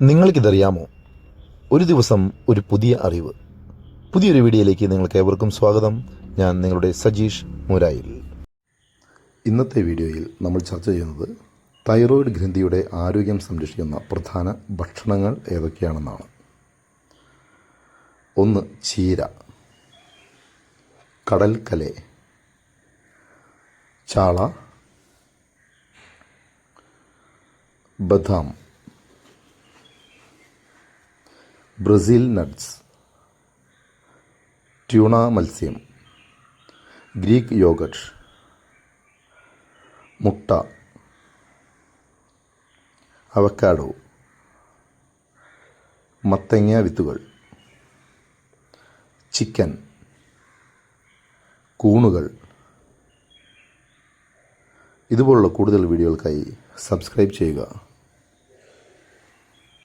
നിങ്ങൾക്കിതറിയാമോ? ഒരു ദിവസം ഒരു പുതിയ അറിവ്. പുതിയൊരു വീഡിയോയിലേക്ക് നിങ്ങൾക്ക് ഏവർക്കും സ്വാഗതം. ഞാൻ നിങ്ങളുടെ സജീഷ് മൂരായിൽ. ഇന്നത്തെ വീഡിയോയിൽ നമ്മൾ ചർച്ച ചെയ്യുന്നത് തൈറോയ്ഡ് ഗ്രന്ഥിയുടെ ആരോഗ്യം സംരക്ഷിക്കുന്ന പ്രധാന ഭക്ഷണങ്ങൾ ഏതൊക്കെയാണെന്നാണ്. 1. ചീര, കടൽക്കലെ, ചാള, ബദാം, ബ്രസീൽ നട്ട്സ്, ട്യൂണ മത്സ്യം, ഗ്രീക്ക് യോഗട്ട്, മുട്ട, അവക്കാഡോ, മത്തങ്ങ വിത്തുകൾ, ചിക്കൻ, കൂണുകൾ. ഇതുപോലുള്ള കൂടുതൽ വീഡിയോകൾക്കായി സബ്സ്ക്രൈബ് ചെയ്യുക.